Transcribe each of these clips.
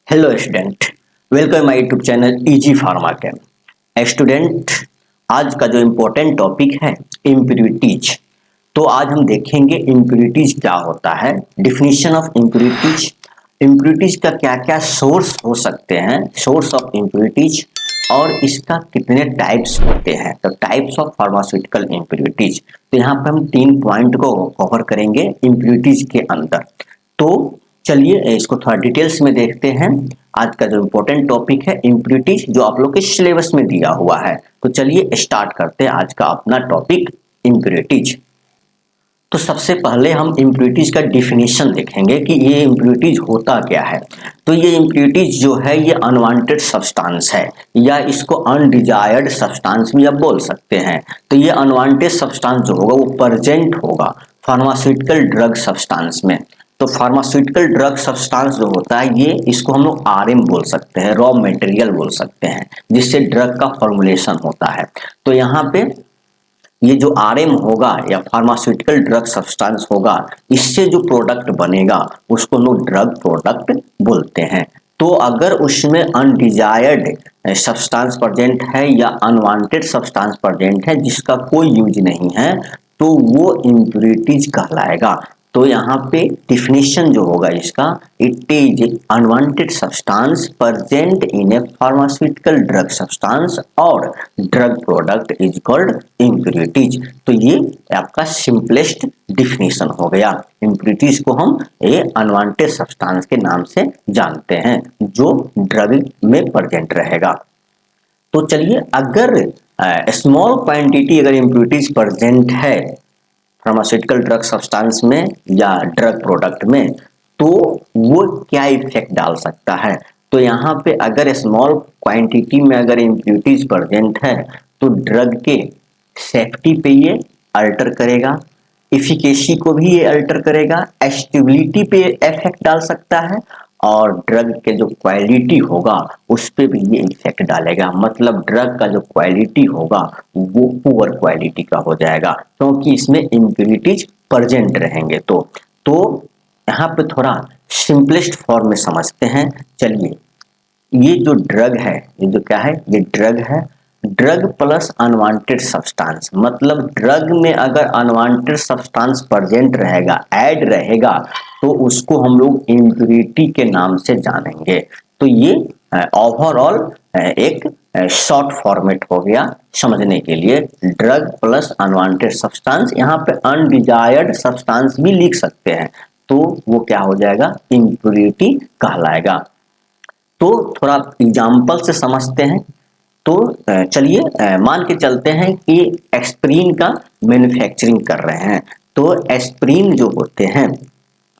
Hello student, welcome my YouTube channel Easy Pharma Cam. Student, आज का जो important topic है इम्प्यूरिटीज। तो आज हम देखेंगे इम्प्यूरिटीज क्या होता है, डिफिनीशन ऑफ इम्प्यूरिटीज, इम्प्यूरिटीज का क्या क्या सोर्स हो सकते हैं, सोर्स ऑफ इम्प्यूरिटीज, और इसका कितने टाइप्स होते हैं। तो टाइप्स ऑफ फार्मास्यूटिकल इम्प्यूरिटीज, तो यहाँ पे हम 3 पॉइंट को कवर करेंगे इम्प्यूरिटीज के अंदर। तो चलिए इसको थोड़ा डिटेल्स में देखते हैं। आज का जो इम्पोर्टेंट टॉपिक है इम्प्यूरिटीज, जो आप लोग के सिलेबस में दिया हुआ है। तो चलिए स्टार्ट करते हैं आज का अपना टॉपिक इम्प्यूरिटीज। तो सबसे पहले हम इम्प्यूरिटीज का डिफिनीशन देखेंगे कि ये इम्प्यूरिटीज होता क्या है। तो ये इम्प्यूरिटीज जो है ये अनवांटेड सब्सटेंस है, या इसको अनडिजायर्ड सब्सटेंस भी आप बोल सकते हैं। तो ये अनवांटेड सब्सटेंस जो होगा वो प्रेजेंट होगा फार्मास्यूटिकल ड्रग सब्सटेंस में। तो फार्मास्यूटिकल ड्रग सब्सटेंस जो होता है ये, इसको हम लोग आरएम बोल सकते हैं, रॉ मटेरियल बोल सकते हैं, जिससे ड्रग का फॉर्मुलेशन होता है। तो यहाँ पे ये जो आरएम होगा या फार्मास्यूटिकल ड्रग सब्सटेंस होगा, इससे जो प्रोडक्ट बनेगा उसको लोग ड्रग प्रोडक्ट बोलते हैं। तो अगर उसमें अनडिजायर्ड सब्सटेंस प्रेजेंट है या अनवांटेड सब्सटेंस प्रेजेंट है जिसका कोई यूज नहीं है, तो वो इम्प्यूरिटीज कहलाएगा। तो यहाँ पे डिफिनीशन जो होगा इसका, it is unwanted substance present in a pharmaceutical drug substance और drug product is called impurities. तो ये आपका सिंपलेस्ट डिफिनीशन हो गया। इम्प्यूरिटीज को हम ए अनवांटेड सब्सटेंस के नाम से जानते हैं जो ड्रग में प्रेजेंट रहेगा। तो चलिए, अगर स्मॉल क्वांटिटी अगर इम्प्यूरिटीज प्रेजेंट है फार्मास्यूटिकल ड्रग सब्सटेंस में या ड्रग प्रोडक्ट में, तो वो क्या इफेक्ट डाल सकता है। तो यहाँ पे अगर स्मॉल क्वांटिटी में अगर इम्प्यूरिटीज प्रेजेंट है तो ड्रग के सेफ्टी पे ये अल्टर करेगा, इफिकेसी को भी ये अल्टर करेगा, स्टेबिलिटी पे इफेक्ट डाल सकता है, और ड्रग के जो क्वालिटी होगा उस पे भी ये इफेक्ट डालेगा। मतलब ड्रग का जो क्वालिटी होगा वो पुअर क्वालिटी का हो जाएगा, क्योंकि इसमें इम्प्यूरिटीज प्रेजेंट रहेंगे। तो यहाँ पे थोड़ा सिंपलेस्ट फॉर्म में समझते हैं। चलिए, ये जो ड्रग है, ये जो क्या है, ये ड्रग है, ड्रग प्लस अनवांटेड सब्सटेंस। मतलब ड्रग में अगर अनवांटेड सब्सटेंस प्रेजेंट रहेगा, ऐड रहेगा, तो उसको हम लोग इम्प्यूरिटी के नाम से जानेंगे। तो ये ओवरऑल एक शॉर्ट फॉर्मेट हो गया समझने के लिए, ड्रग प्लस अनवांटेड सब्सटेंस। यहाँ पे अनडिजायर्ड सब्सटेंस भी लिख सकते हैं, तो वो क्या हो जाएगा, इम्प्यूरिटी कहलाएगा। तो थोड़ा एग्जाम्पल से समझते हैं। तो चलिए मान के चलते हैं कि एस्प्रिन का मैन्युफैक्चरिंग कर रहे हैं। तो एस्प्रिन जो होते हैं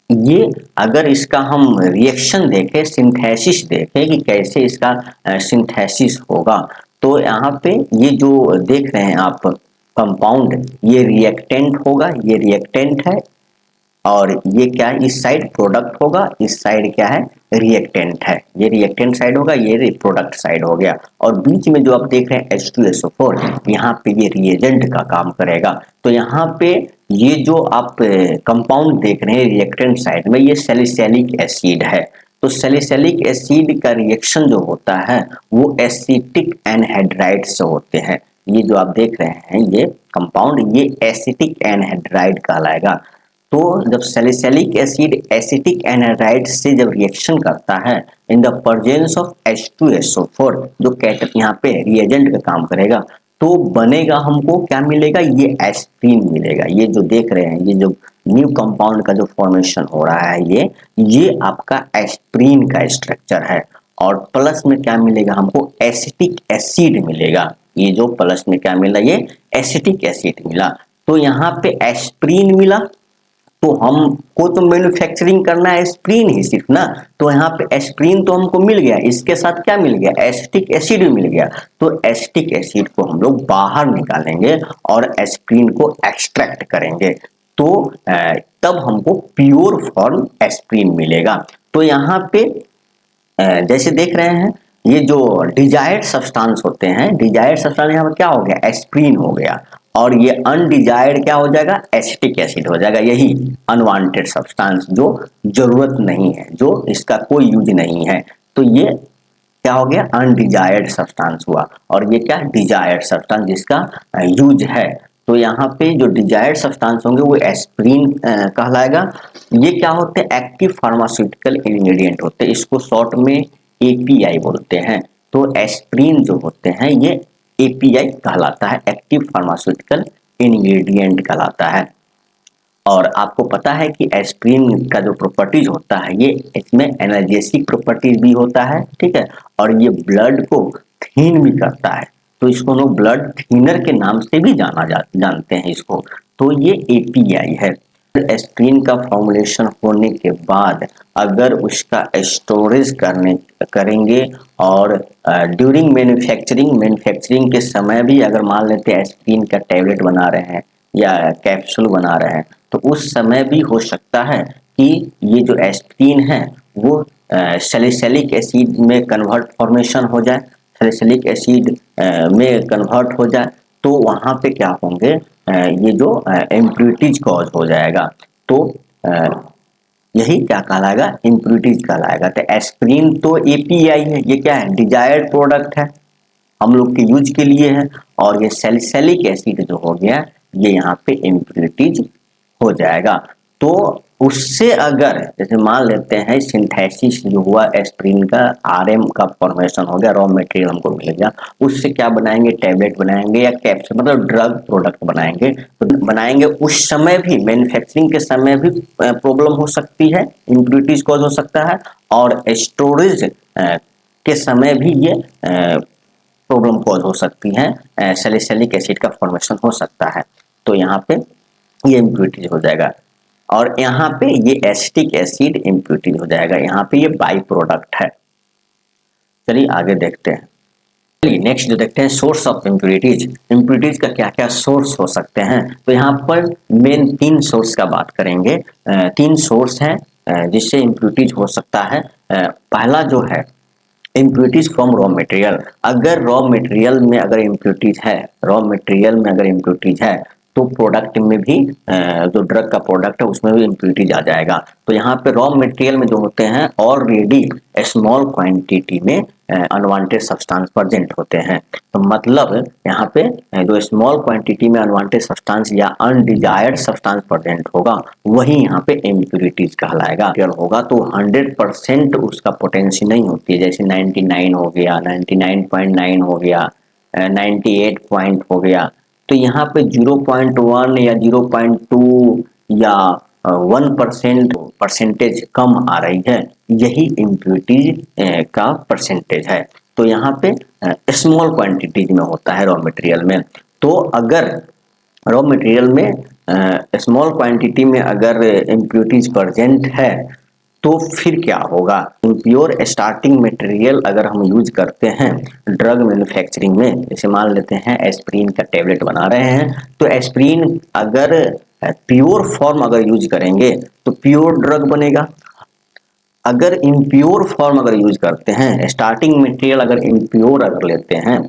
ये, अगर इसका हम रिएक्शन देखें, सिंथेसिस देखें कि कैसे इसका सिंथेसिस होगा, तो यहाँ पे ये जो देख रहे हैं आप कंपाउंड, ये रिएक्टेंट होगा, ये रिएक्टेंट है, और ये क्या है, इस साइड प्रोडक्ट होगा, इस साइड क्या है, रिएक्टेंट है। ये रिएक्टेंट साइड होगा, ये प्रोडक्ट साइड हो गया, और बीच में जो आप देख रहे हैं H2SO4, यहाँ पे ये रिएजेंट का काम करेगा। तो यहाँ पे ये जो आप कंपाउंड देख रहे हैं रिएक्टेंट साइड में, ये सैलिसिलिक एसिड है। तो सैलिसिलिक एसिड का रिएक्शन जो होता है वो एसिटिक एनहाइड्राइड से होते हैं। ये जो आप देख रहे हैं ये कंपाउंड, ये एसिटिक एनहाइड्राइड कहलाएगा। तो जब सैलिसिलिक एसिड एसिटिक एनहाइड्राइड से जब रिएक्शन करता है in the presence of H2SO4, जो कैटल यहाँ पे रिएजेंट का काम करेगा, तो बनेगा हमको क्या मिलेगा, ये एस्प्रिन मिलेगा। ये जो देख रहे हैं, ये जो न्यू कंपाउंड का जो फॉर्मेशन हो रहा है, ये आपका एस्प्रिन का स्ट्रक्चर है। और प्लस में क्या मिलेगा हमको, एसिटिक एसिड मिलेगा। ये जो प्लस में क्या मिला, ये एसिटिक एसिड मिला। तो यहाँ पे एस्प्रिन मिला, तो हमको तो मैन्युफैक्चरिंग करना है एस्प्रिन ही सिर्फ ना। तो यहाँ पे एस्प्रिन तो हमको मिल गया, इसके साथ क्या मिल गया, एसिटिक एसिड भी मिल गया। तो एसिटिक एसिड को हम लोग बाहर निकालेंगे और एस्प्रिन को एक्सट्रैक्ट करेंगे, तो तब हमको प्योर फॉर्म एस्प्रिन मिलेगा। तो यहाँ पे जैसे देख रहे हैं, ये जो डिजायर्ड सब्सटेंस होते हैं, डिजायर्ड सब्सटेंस यहाँ पर क्या हो गया, एस्प्रिन हो गया, और ये अनडिजायर्ड क्या हो जाएगा, एसिटिक एसिड हो जाएगा। यही अनवांटेड सब्सटेंस जो जरूरत नहीं है, जो इसका कोई यूज नहीं है। तो ये क्या हो गया, अनडिजायर्ड सब्सटेंस हुआ, और ये क्या डिजायर्ड सब्सटेंस जिसका यूज है। तो यहाँ पे जो डिजायर्ड सब्सटेंस होंगे वो एस्प्रिन कहलाएगा। ये क्या होते हैं, एक्टिव फार्मास्यूटिकल इंग्रेडिएंट होते हैं, इसको शॉर्ट में एपीआई बोलते हैं। तो एस्प्रिन जो होते हैं ये एपीआई कहलाता है, एक्टिव फार्मास्यूटिकल इंग्रेडिएंट कहलाता है। और आपको पता है कि एस्प्रिन का जो प्रॉपर्टीज होता है ये इसमें एनाल्जेसिक प्रॉपर्टीज भी होता है, ठीक है, और ये ब्लड को थीन भी करता है, तो इसको लोग ब्लड थीनर के नाम से भी जानते हैं इसको। तो ये एपीआई है। एस्प्रिन का फॉर्मुलेशन होने के बाद अगर उसका स्टोरेज करेंगे और ड्यूरिंग मैन्युफैक्चरिंग के समय भी अगर मान लेते हैं एस्प्रिन का टैबलेट बना रहे हैं या कैप्सूल बना रहे हैं, तो उस समय भी हो सकता है कि ये जो एस्प्रिन है वो सैलिसिलिक एसिड में कन्वर्ट फॉर्मेशन हो जाए, सैलिसिलिक एसिड में कन्वर्ट हो जाए, तो वहाँ पे क्या होंगे, ये जो इम्प्यूरिटीज कॉज हो जाएगा। तो यही क्या कहलाएगा, इम्प्यूरिटीज कहलाएगा। तो एस्प्रिन तो एपीआई है, ये क्या है, डिजायर्ड प्रोडक्ट है, हम लोग के यूज के लिए है, और ये सैलिसिलिक एसिड जो हो गया ये यहाँ पे इम्प्यूरिटीज हो जाएगा। तो उससे अगर जैसे मान लेते हैं सिंथेसिस जो हुआ एस्प्रिन का, आरएम का फॉर्मेशन हो गया, रॉ मटेरियल हमको मिल गया, उससे क्या बनाएंगे, टैबलेट बनाएंगे या कैप्सूल, मतलब ड्रग प्रोडक्ट बनाएंगे। तो बनाएंगे उस समय भी, मैन्युफैक्चरिंग के समय भी प्रॉब्लम हो सकती है, इम्प्यूरिटीज कॉज हो सकता है, और स्टोरेज के समय भी ये प्रॉब्लम कॉज हो सकती है, सैलिसिलिक एसिड का फॉर्मेशन हो सकता है। तो यहाँ पे ये इम्प्यूरिटीज हो जाएगा, और यहाँ पे ये एसिटिक एसिड इम्प्यूरिटीज हो जाएगा, यहाँ पे ये बाई प्रोडक्ट है। चलिए आगे देखते हैं। चलिए नेक्स्ट जो देखते हैं, सोर्स ऑफ इम्प्यूरिटीज। इम्प्यूरिटीज का क्या क्या सोर्स हो सकते हैं, तो यहाँ पर मेन 3 सोर्स का बात करेंगे। 3 सोर्स हैं जिससे इम्प्यूरिटीज हो सकता है। पहला जो है इम्प्यूरिटीज फ्रॉम रॉ मटेरियल। अगर रॉ मटेरियल में अगर इम्प्यूरिटीज है, रॉ मटेरियल में अगर इम्प्यूरिटीज है तो प्रोडक्ट में भी, जो ड्रग का प्रोडक्ट है उसमें भी इम्प्यूरिटीज आ जाएगा। तो यहाँ पे रॉ मटेरियल में जो होते हैं ऑलरेडी स्मॉल क्वांटिटी में अनवांटेड सब्सटेंस प्रेजेंट होते हैं। तो मतलब यहाँ पे जो स्मॉल क्वांटिटी में अनवांटेड सब्सटेंस या अनडिजायर्ड सब्सटेंस प्रेजेंट होगा वही यहाँ पे इम्प्यूरिटीज कहलाएगा। होगा तो 100% उसका पोटेंशियल नहीं होती है, जैसे 99 हो गया, 99.9 हो गया, 98 पॉइंट हो गया। तो यहाँ पे 0.1 या 0.2 या 1% परसेंटेज कम आ रही है, यही इम्प्यूरिटीज का परसेंटेज है। तो यहाँ पे स्मॉल क्वांटिटीज में होता है रॉ मटेरियल में। तो अगर रॉ मटेरियल में स्मॉल क्वांटिटी में अगर इम्प्यूरिटीज प्रेजेंट है तो फिर क्या होगा, इम्प्योर स्टार्टिंग मटेरियल अगर हम यूज करते हैं ड्रग मैन्युफैक्चरिंग में, जैसे मान लेते हैं एस्प्रिन का टैबलेट बना रहे हैं, तो एस्प्रिन अगर प्योर फॉर्म अगर यूज करेंगे तो प्योर ड्रग बनेगा। अगर इम्प्योर फॉर्म अगर यूज करते हैं, स्टार्टिंग मटेरियल अगर इम्प्योर अगर लेते हैं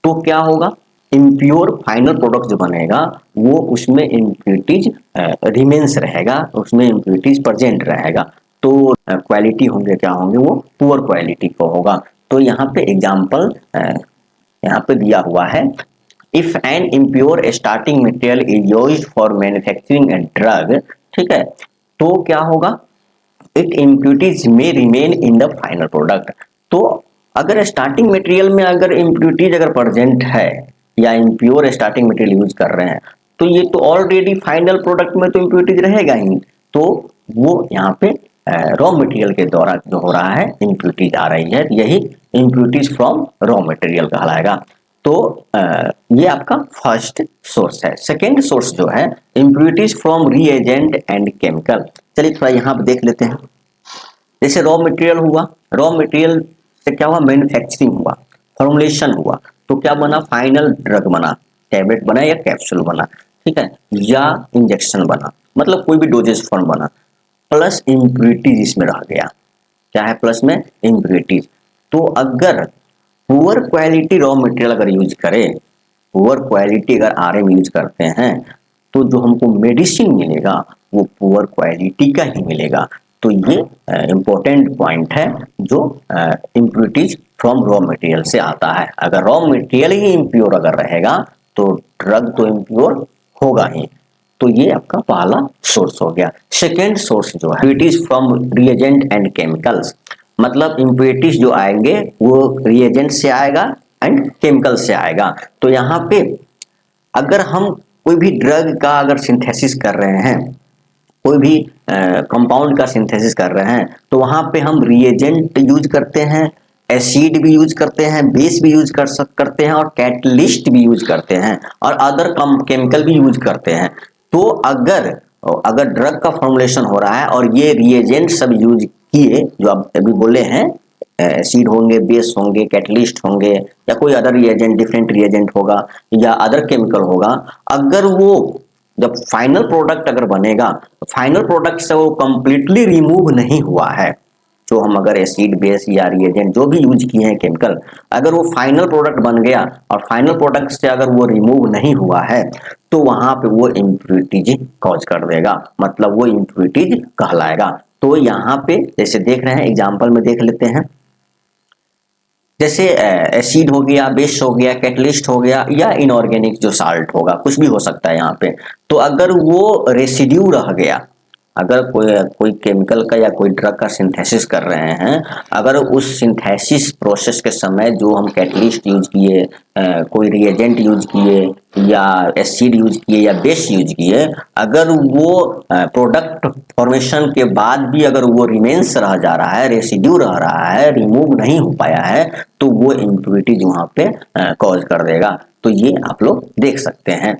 तो क्या होगा, इम्प्योर फाइनल प्रोडक्ट जो बनेगा वो उसमें इम्प्यूरिटीज रिमेंस रहेगा, उसमें इम्प्यूरिटीज प्रेजेंट रहेगा। तो क्वालिटी होंगे क्या होंगे, वो पुअर क्वालिटी को होगा। तो यहाँ पे एग्जांपल यहाँ पे दिया हुआ है, if an impure starting material is used for manufacturing a drug, ठीक है, तो क्या होगा, इट इम्प्यूरिटीज में remain in the final product. तो अगर स्टार्टिंग मटेरियल में अगर इम्प्यूरिटीज अगर प्रेजेंट है या इम्प्योर स्टार्टिंग मटेरियल यूज कर रहे हैं तो ये तो ऑलरेडी फाइनल प्रोडक्ट में तो इम्प्यूरिटीज रहेगा ही, तो वो यहाँ पे रॉ मटेरियल के द्वारा जो हो रहा है इम्प्यूरिटीज आ रही है, यही इम्प्यूरिटीज फ्रॉम रॉ मटेरियल कहलाएगा। तो ये आपका फर्स्ट सोर्स है। सेकेंड सोर्स जो है impurities from reagent and chemical. चलिए थोड़ा यहाँ पे देख लेते हैं। जैसे रॉ मटेरियल हुआ, रॉ मटेरियल से क्या हुआ, मैन्युफैक्चरिंग हुआ, फॉर्मुलेशन हुआ, तो क्या बना, फाइनल ड्रग बना, टैबलेट बना या कैप्सूल बना, ठीक है, या इंजेक्शन बना, मतलब कोई भी डोजेस फॉर्म बना, प्लस इम्प्यूरिटीज इसमें रह गया। क्या है प्लस में, इम्प्यूरिटीज। तो अगर पुअर क्वालिटी रॉ मटेरियल अगर यूज करें, पुअर क्वालिटी अगर आरएम यूज करते हैं तो जो हमको मेडिसिन मिलेगा वो पुअर क्वालिटी का ही मिलेगा। तो ये इंपॉर्टेंट पॉइंट है जो इम्प्योरिटीज फ्रॉम रॉ मटेरियल से आता है। अगर रॉ मटेरियल ही इम्प्योर अगर रहेगा तो ड्रग तो इम्प्योर होगा ही। तो ये आपका पहला सोर्स हो गया। सेकेंड सोर्स जो है impurities from reagent and chemicals, मतलब इम्प्योरिटीज जो आएंगे वो रिएजेंट से आएगा एंड केमिकल से आएगा। तो यहाँ पे अगर हम कोई भी ड्रग का अगर सिंथेसिस कर रहे हैं, कोई भी कंपाउंड का सिंथेसिस कर रहे हैं, तो वहां पे हम रिएजेंट यूज करते हैं, एसिड भी यूज करते हैं, बेस भी यूज करते हैं और कैटलिस्ट भी यूज करते हैं और अदर केमिकल भी यूज करते हैं। तो अगर अगर ड्रग का फॉर्मुलेशन हो रहा है और ये रिएजेंट सब यूज किए जो आप अभी बोले हैं, एसिड होंगे, बेस होंगे, कैटलिस्ट होंगे या कोई अदर रिएजेंट, डिफरेंट रिएजेंट होगा या अदर केमिकल होगा, अगर वो जब फाइनल प्रोडक्ट अगर बनेगा तो फाइनल प्रोडक्ट से वो कंप्लीटली रिमूव नहीं हुआ है, जो हम अगर एसिड बेस या रिएजेंट जो भी यूज किए हैं केमिकल, अगर वो फाइनल प्रोडक्ट बन गया और फाइनल प्रोडक्ट से अगर वो रिमूव नहीं हुआ है तो वहां पे वो इम्प्योरिटीज कॉज कर देगा, मतलब वो इम्प्योरिटीज कहलाएगा। तो यहाँ पे जैसे देख रहे हैं, एग्जाम्पल में देख लेते हैं, जैसे एसिड हो गया, बेस हो गया, कैटलिस्ट हो गया या इनऑर्गेनिक जो साल्ट होगा, कुछ भी हो सकता है यहाँ पे। तो अगर वो रेसिड्यू रह गया, अगर कोई कोई केमिकल का या कोई ड्रग का सिंथेसिस कर रहे हैं, अगर उस सिंथेसिस प्रोसेस के समय जो हम कैटलिस्ट यूज किए, कोई रिएजेंट यूज किए या एसिड यूज किए या बेस यूज किए, अगर वो प्रोडक्ट फॉर्मेशन के बाद भी अगर वो रिमेन्स रह जा रहा है, रेसिड्यू रह रहा है, रिमूव नहीं हो पाया है, तो वो इम्प्योरिटीज वहां पे कॉज कर देगा। तो ये आप लोग देख सकते हैं।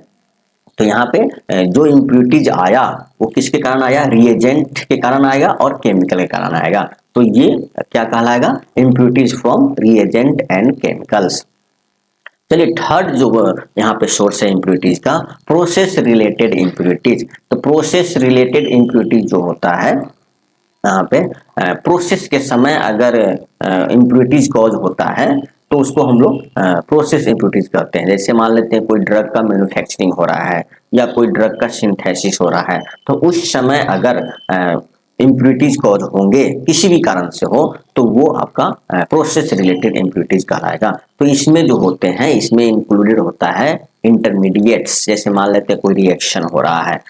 तो यहाँ पे जो इम्प्योरिटीज आया वो किसके कारण आया, रिएजेंट के कारण आएगा और केमिकल के कारण आएगा। तो ये क्या कहलाएगा, impurities from reagent and chemicals. चलिए थर्ड जो यहाँ पे सोर्स है इम्प्योरिटीज का, प्रोसेस रिलेटेड इम्प्योरिटीज। तो प्रोसेस रिलेटेड इम्प्योरिटीज जो होता है, यहाँ पे प्रोसेस के समय अगर इम्प्योरिटीज कॉज होता है तो उसको हम लोग प्रोसेस इम्प्योरिटीज कहते हैं। जैसे मान लेते हैं कोई ड्रग का मैन्युफैक्चरिंग हो रहा है या कोई ड्रग का सिंथेसिस हो रहा है, तो उस समय अगर इम्प्योरिटीज कॉज होंगे किसी भी कारण से हो तो वो आपका प्रोसेस रिलेटेड इम्प्योरिटीज कहलाएगा। तो इसमें जो होते हैं, इसमें इंक्लूडेड होता है इंटरमीडिएट्स। जैसे मान लेते हैं कोई रिएक्शन हो रहा है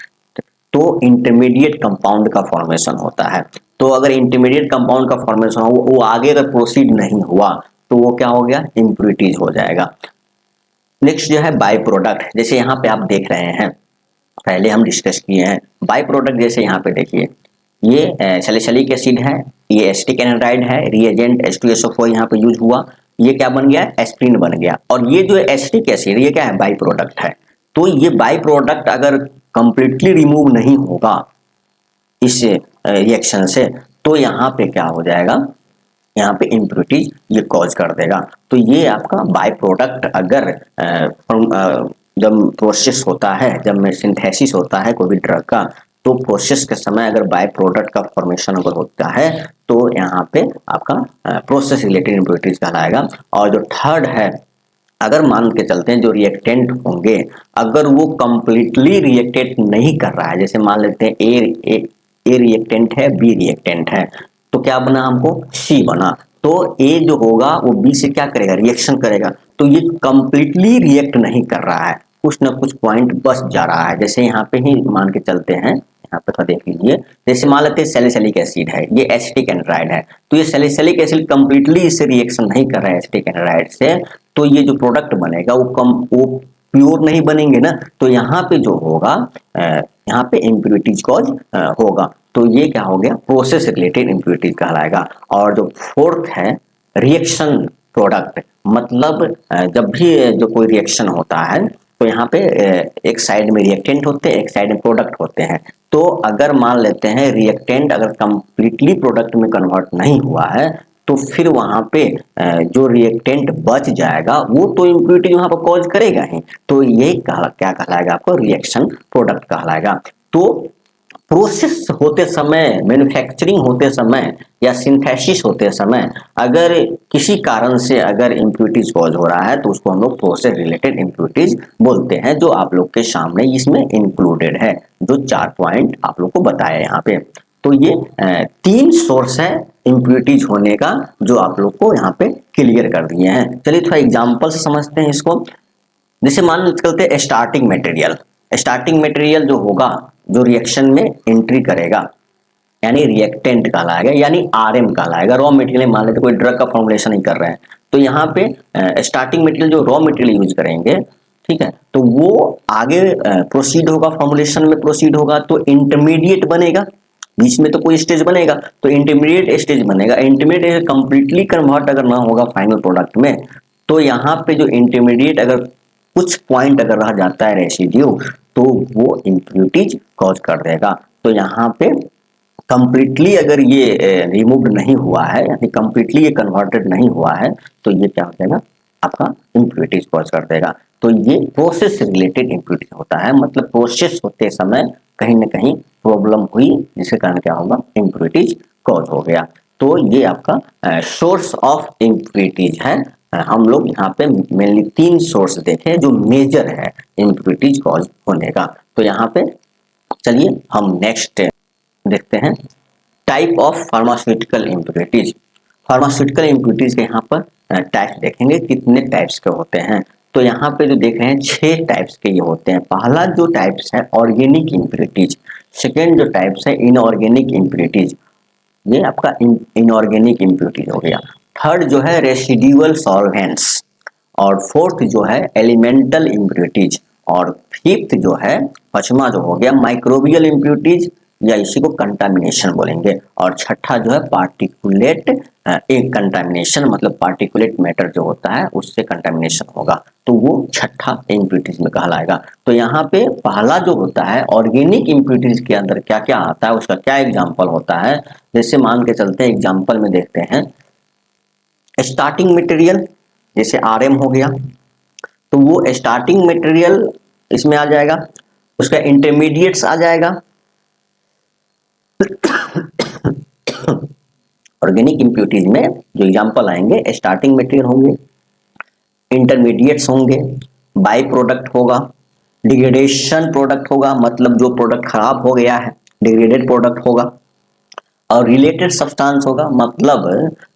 तो इंटरमीडिएट कंपाउंड का फॉर्मेशन होता है। तो अगर इंटरमीडिएट कंपाउंड का फॉर्मेशन हो, वो आगे अगर प्रोसीड नहीं हुआ तो वो क्या हो गया, इम्प्योरिटीज हो जाएगा। नेक्स्ट जो है बाय प्रोडक्ट, जैसे यहाँ पे आप देख रहे हैं, पहले हम डिस्कस किए हैं बाय प्रोडक्ट। जैसे यहाँ पे देखिए, ये सैलिसिलिक एसिड है, ये एसिटिक एनहाइड्राइड है, रिएजेंट H2SO4 यहाँ पे यूज हुआ, ये क्या बन गया, एस्प्रिन बन गया। और ये जो एसिटिक एसिड ये क्या है, बाई प्रोडक्ट है। तो ये बाई प्रोडक्ट अगर कंप्लीटली रिमूव नहीं होगा इस रिएक्शन से तो यहाँ पे क्या हो जाएगा, यहाँ पे इम्प्योरिटीज ये कॉज कर देगा। तो ये आपका बाय प्रोडक्ट अगर जब प्रोसेस होता है, जब में सिंथेसिस होता है कोई भी ड्रग का, तो प्रोसेस के समय अगर बाय प्रोडक्ट का फॉर्मेशन अगर होता है तो यहाँ पे आपका प्रोसेस रिलेटेड इम्प्योरिटीज कहलाएगा। और जो थर्ड है, अगर मान के चलते हैं जो रिएक्टेंट होंगे, अगर वो कंप्लीटली रिएक्टेंट नहीं कर रहा है, जैसे मान लेते हैं ए रिएक्टेंट है, बी रिएक्टेंट है, तो क्या बना, हमको सी बना। तो ए जो होगा वो बी से क्या करेगा, रिएक्शन करेगा। तो ये कंप्लीटली रिएक्ट नहीं कर रहा है, कुछ ना कुछ पॉइंट बच जा रहा है। जैसे यहाँ पे ही मान के चलते हैं, यहाँ पे थोड़ा देख लीजिए, जैसे मान लेते हैं सैलिसिलिक एसिड है, ये एसिटिक एनहाइड्राइड है, तो ये सैलिसिलिक एसिड कंप्लीटली इससे रिएक्शन नहीं कर रहा है एसिटिक एनहाइड्राइड से, तो ये जो प्रोडक्ट बनेगा वो प्योर नहीं बनेंगे ना। तो यहाँ पे जो होगा, यहाँ पे इम्प्योरिटीज कॉज होगा। तो ये क्या हो गया, प्रोसेस रिलेटेड इम्प्योरिटीज कहलाएगा। और जो फोर्थ है रिएक्शन प्रोडक्ट, मतलब जब भी जो कोई रिएक्शन होता है तो यहाँ पे एक साइड में रिएक्टेंट होते हैं, एक साइड में प्रोडक्ट होते हैं। तो अगर मान लेते हैं रिएक्टेंट अगर कंप्लीटली प्रोडक्ट में कन्वर्ट नहीं हुआ है तो फिर वहां पे जो रिएक्टेंट बच जाएगा वो तो इम्प्योरिटी वहां पर कॉज करेगा ही। तो ये क्या कहलाएगा, आपको रिएक्शन प्रोडक्ट कहलाएगा। तो प्रोसेस होते समय, मैन्युफैक्चरिंग होते समय या सिंथेसिस होते समय अगर किसी कारण से अगर इम्प्योरिटीज कॉज हो रहा है तो उसको हम लोग प्रोसेस रिलेटेड इम्प्योरिटीज बोलते हैं, जो आप लोग के सामने इसमें इंक्लूडेड है, जो 4 पॉइंट आप लोग को बताया यहाँ पे। तो ये तीन सोर्स है इम्प्योरिटीज होने का जो आप लोग को यहाँ पे क्लियर कर दिए हैं। चलिए थोड़ा एग्जाम्पल से समझते हैं इसको। जैसे मान लो चलते हैं स्टार्टिंग मटेरियल जो होगा, जो रिएक्शन में एंट्री करेगा यानी रिएक्टेंट कहलाएगा, यानी आरएम कहलाएगा। रॉ मटेरियल मान लेते कोई ड्रग का फॉर्मुलेशन ही कर रहे हैं, तो यहाँ पे स्टार्टिंग मटेरियल जो रॉ मटेरियल यूज करेंगे, ठीक है, तो वो आगे प्रोसीड होगा, फॉर्मुलेशन में प्रोसीड होगा तो इंटरमीडिएट बनेगा, बीच में तो कोई स्टेज बनेगा, तो इंटरमीडिएट स्टेज बनेगा। इंटरमीडिएट कंप्लीटली कन्वर्ट अगर ना होगा फाइनल प्रोडक्ट में, तो यहाँ पे जो इंटरमीडिएट अगर कुछ पॉइंट अगर रह जाता है रेसिड्यू, तो वो इम्प्योरिटीज कॉज कर देगा। तो यहाँ पे कंप्लीटली अगर ये रिमूव नहीं हुआ है, यानी कंप्लीटली ये कन्वर्टेड नहीं हुआ है, तो ये क्या हो जाएगा, आपका इम्प्योरिटीज कॉज कर देगा। तो ये प्रोसेस से रिलेटेड इम्प्योरिटी होता है, मतलब प्रोसेस होते समय कहीं ना कहीं प्रॉब्लम हुई, जिसके कारण क्या होगा, इम्प्योरिटीज कॉज हो गया। तो ये आपका सोर्स ऑफ इम्प्योरिटीज है। हम लोग यहाँ पे मेनली तीन सोर्स देखे जो मेजर है इम्प्योरिटीज कॉज होने का। तो यहाँ पे चलिए हम नेक्स्ट देखते हैं, type of pharmaceutical impurities. Pharmaceutical impurities के यहाँ पर टाइप्स देखेंगे, कितने टाइप्स के होते हैं। तो यहाँ पे जो देख रहे हैं 6 टाइप्स के ये होते हैं। पहला जो टाइप्स है ऑर्गेनिक इम्प्योरिटीज, सेकेंड जो टाइप्स है इनऑर्गेनिक इम्प्योरिटीज, ये आपका इनऑर्गेनिक इम्प्योरिटीज हो गया। थर्ड जो है रेसिड्यूअल सॉल्वेंट्स, और फोर्थ जो है एलिमेंटल इम्प्योरिटीज, और फिफ्थ जो है, पांचवा जो हो गया माइक्रोबियल इम्प्योरिटीज, या इसी को कंटामिनेशन बोलेंगे, और छठा जो है पार्टिकुलेट एक कंटामिनेशन, मतलब पार्टिकुलेट मैटर जो होता है उससे कंटामिनेशन होगा, तो वो छठा इम्प्योरिटीज में कहलाएगा। तो यहाँ पे पहला जो होता है ऑर्गेनिक इम्प्योरिटीज के अंदर क्या क्या आता है, उसका क्या एग्जाम्पल होता है। जैसे मान के चलते हैं, एग्जाम्पल में देखते हैं, स्टार्टिंग मटेरियल जैसे आरएम हो गया, तो वो स्टार्टिंग मटेरियल इसमें आ जाएगा, उसका इंटरमीडिएट्स आ जाएगा। ऑर्गेनिक इम्प्योरिटीज में जो एग्जांपल आएंगे, स्टार्टिंग मटेरियल होंगे, इंटरमीडिएट्स होंगे, बाई प्रोडक्ट होगा, डिग्रेडेशन प्रोडक्ट होगा, मतलब जो प्रोडक्ट खराब हो गया है डिग्रेडेड प्रोडक्ट होगा, और रिलेटेड सब्सटेंस होगा। मतलब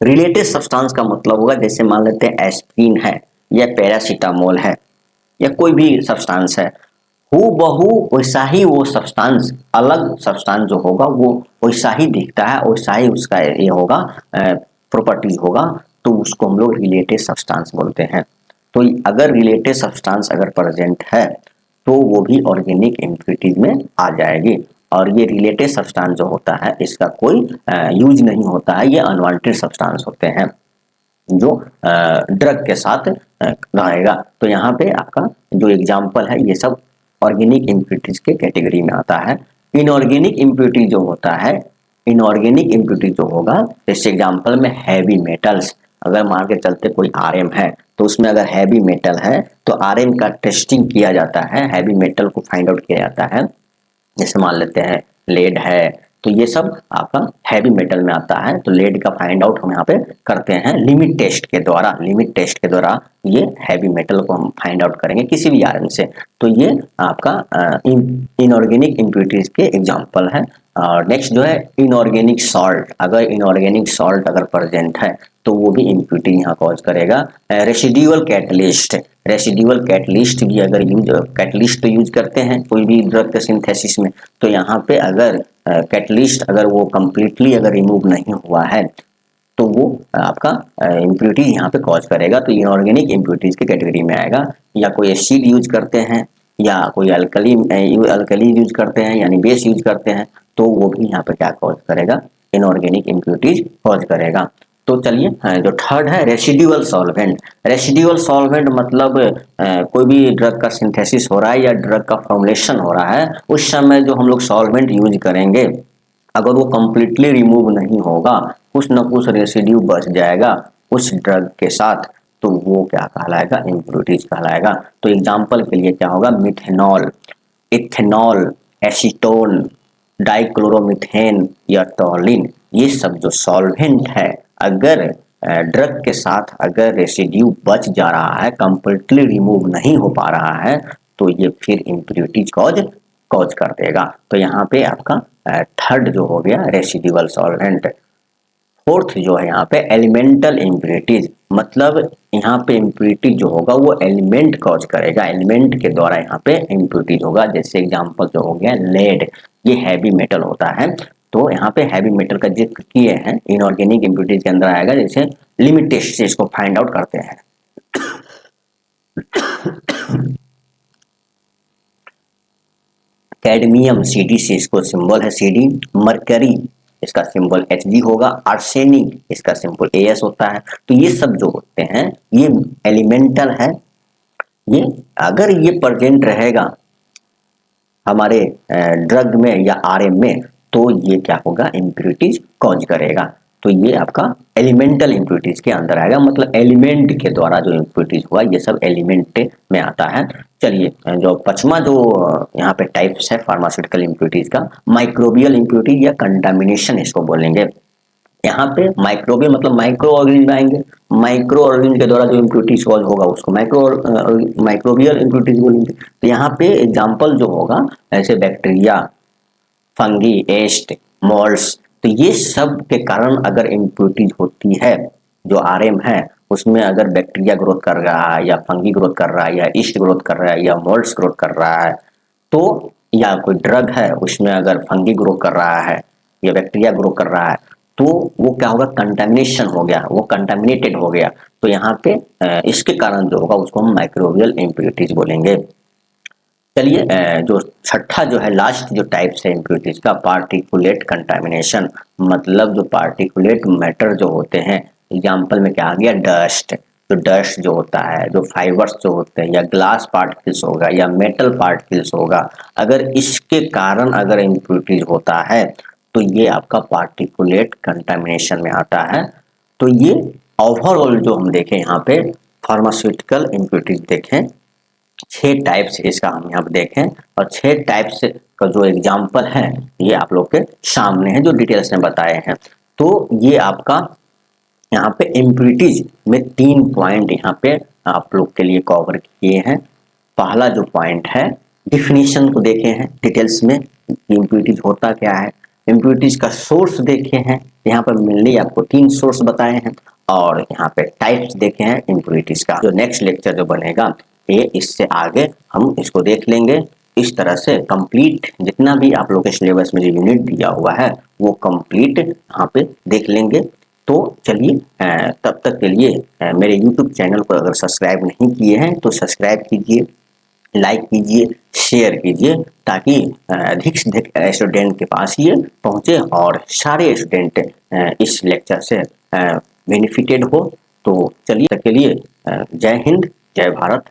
रिलेटेड सब्सटेंस का मतलब होगा, जैसे मान लेते हैं एस्प्रिन है या पैरासीटामोल है या कोई भी सब्सटेंस है, हूबहू वैसा ही वो सब्सटेंस, अलग सब्सटेंस जो होगा वो वैसा ही दिखता है, वैसा ही उसका ये होगा, प्रॉपर्टीज होगा, तो उसको हम लोग रिलेटेड सब्सटेंस बोलते हैं। तो अगर रिलेटेड सब्सटेंस अगर प्रेजेंट है तो वो भी ऑर्गेनिक इम्प्योरिटीज में आ जाएगी। और ये रिलेटेड सब्सटेंस जो होता है इसका कोई यूज नहीं होता है, ये अनवांटेड सब्सटेंस होते हैं जो ड्रग के साथ रहेगा। तो यहाँ पे आपका जो एग्जाम्पल है ये सब ऑर्गेनिक इम्प्योरिटीज के कैटेगरी में आता है। इनऑर्गेनिक इम्प्योरिटी जो होता है, इनऑर्गेनिक इम्प्योरिटी जो होगा, जैसे एग्जाम्पल में हैवी मेटल्स, अगर मान के चलते कोई आरएम है तो उसमें अगर हैवी मेटल है तो आरएम का टेस्टिंग किया जाता है, हैवी मेटल को फाइंड आउट किया जाता है। जैसे मान लेते हैं लेड है, तो ये सब आपका हैवी मेटल में आता है, तो लेड का फाइंड आउट हम यहाँ पे करते हैं लिमिट टेस्ट के द्वारा। लिमिट टेस्ट के द्वारा ये हैवी मेटल को हम फाइंड आउट करेंगे किसी भी आयरन से। तो ये आपका इनऑर्गेनिक इम्प्योरिटीज के एग्जांपल है। और नेक्स्ट जो है इनऑर्गेनिक सॉल्ट, अगर इनऑर्गेनिक सॉल्ट अगर प्रेजेंट है तो वो भी इम्प्योरिटी यहाँ कॉज करेगा। रेसिड्यूअल कैटलिस्ट, रेसिड्यूअल कैटलिस्ट भी अगर यूज, कैटलिस्ट तो यूज करते हैं कोई भी ड्रग के सिंथेसिस में, तो यहाँ पे अगर कैटलिस्ट अगर वो कंप्लीटली अगर रिमूव नहीं हुआ है तो वो आपका इम्प्योरिटी यहाँ पे कॉज करेगा, तो इनऑर्गेनिक इम्प्योरिटीज के कैटेगरी में आएगा। या कोई एसिड यूज करते हैं या कोई अल्कली यूज करते हैं यानी बेस यूज करते हैं, तो वो भी यहाँ पे क्या कॉज करेगा, इनऑर्गेनिक इम्प्योरिटीज कॉज करेगा। तो चलिए जो थर्ड है रेसिड्यूअल सॉल्वेंट। रेसिड्यूअल सॉल्वेंट मतलब कोई भी ड्रग का सिंथेसिस हो रहा है या ड्रग का फॉर्मुलेशन हो रहा है, उस समय जो हम लोग सॉल्वेंट यूज करेंगे, अगर वो कंप्लीटली रिमूव नहीं होगा, कुछ न कुछ रेसिड्यू बच जाएगा उस ड्रग के साथ, तो वो क्या कहलाएगा, इम्प्योरिटीज कहलाएगा। तो एग्जाम्पल के लिए क्या होगा, मिथेनॉल, इथेनॉल, एसीटोन, डाइक्लोरोमीथेन या टॉलिन, ये सब जो सॉल्वेंट है, अगर ड्रग के साथ अगर रेसिड्यू बच जा रहा है, कंप्लीटली रिमूव नहीं हो पा रहा है, तो ये फिर इम्प्योरिटीज कॉज कॉज कर देगा। तो यहाँ पे आपका थर्ड जो हो गया रेसिडुअल सॉल्वेंट। फोर्थ जो है यहाँ पे एलिमेंटल इम्प्यूरिटीज, मतलब यहाँ पे इम्प्यूरिटी जो होगा वो एलिमेंट कॉज करेगा, एलिमेंट के द्वारा यहाँ पे इम्प्यूरिटीज होगा। जैसे एग्जांपल जो हो गया लेड, ये हैवी मेटल होता है, तो यहाँ पे हैवी मेटल का जिक्र किए हैं, इनऑर्गेनिक इम्प्यूरिटीज के अंदर आएगा। जैसे लिमिटेस्ट से इसको फाइंड आउट करते हैं। कैडमियम Cd से इसको सिंबल है Cd, मरकरी इसका सिंबल Hg होगा, आर्सेनिक इसका सिंबल As होता है। तो ये सब जो होते हैं ये एलिमेंटल है, ये अगर ये प्रेजेंट रहेगा हमारे ड्रग में या आरएम में तो ये क्या होगा, इम्प्यूरिटीज कॉज करेगा। तो ये आपका एलिमेंटल इम्प्यूरिटीज के अंदर आएगा, मतलब एलिमेंट के द्वारा जो इम्प्यूरिटीज हुआ ये सब एलिमेंट में आता है। चलिए जो पचमा जो यहाँ पे टाइप्स है फार्मास्यूटिकल इम्प्यूरिटीज का, माइक्रोबियल इम्प्यूरिटी या कंटामिनेशन इसको बोलेंगे। यहाँ पे माइक्रोबियल मतलब माइक्रो ऑर्गेनिज्म आएंगे, माइक्रो ऑर्गेनिज्म के द्वारा जो इम्प्यूरिटीज कॉज होगा उसको माइक्रोबियल इम्प्यूरिटीज बोलेंगे। तो यहाँ पे एग्जांपल जो होगा ऐसे बैक्टीरिया, फंगी, एस्ट, मोल्ड्स, तो ये सब के कारण अगर इम्प्यूरिटीज होती है, जो आरएम है उसमें अगर बैक्टीरिया ग्रोथ कर रहा है या फंगी ग्रोथ कर रहा है या ईस्ट ग्रोथ कर रहा है या मोल्ड्स ग्रोथ कर रहा है, तो या कोई ड्रग है उसमें अगर फंगी ग्रो कर रहा है या बैक्टीरिया ग्रो कर रहा है, तो वो क्या होगा, कंटामिनेशन हो गया, वो कंटामिनेटेड हो गया। तो यहाँ पे इसके कारण जो होगा उसको हम माइक्रोबियल इम्प्यूरिटीज बोलेंगे। चलिए जो छठा जो है लास्ट जो टाइप्स है इम्प्यूरिटीज का, पार्टिकुलेट कंटामिनेशन, मतलब जो पार्टिकुलेट मैटर जो होते हैं, एग्जाम्पल में क्या आ गया, डस्ट। तो डस्ट जो होता है, जो फाइबर्स जो होते हैं या ग्लास पार्टिकल्स होगा या मेटल पार्टिकल्स होगा, अगर इसके कारण अगर इम्प्यूरिटीज होता है तो ये आपका पार्टिकुलेट कंटामिनेशन में आता है। तो ये ओवरऑल जो हम देखें यहाँ पे फार्मास्यूटिकल इम्प्यूरिटीज देखें, 6 टाइप्स इसका हम यहाँ पे देखें, और 6 टाइप्स का जो एग्जाम्पल है ये आप लोग के सामने है जो डिटेल्स में बताए हैं। तो ये आपका यहाँ पे इम्प्यूरिटीज में 3 पॉइंट यहाँ पे आप लोग के लिए कवर किए हैं। पहला जो पॉइंट है डिफिनीशन को देखे हैं डिटेल्स में, इम्प्यूरिटीज होता क्या है, इम्प्यूरिटीज का सोर्स देखे हैं, यहाँ पर मेनली आपको 3 सोर्स बताए हैं, और यहाँ पे टाइप्स देखे हैं इम्प्यूरिटीज का। जो नेक्स्ट लेक्चर जो बनेगा ये इससे आगे हम इसको देख लेंगे। इस तरह से कंप्लीट जितना भी आप लोग के सिलेबस में जो यूनिट दिया हुआ है वो कंप्लीट यहाँ पे देख लेंगे। तो चलिए तब तक के लिए मेरे YouTube चैनल को अगर सब्सक्राइब नहीं किए हैं तो सब्सक्राइब कीजिए, लाइक कीजिए, शेयर कीजिए, ताकि अधिक से अधिक स्टूडेंट के पास ये पहुँचे और सारे स्टूडेंट इस लेक्चर से बेनिफिटेड हो। तो चलिए तब के लिए जय हिंद, जय भारत।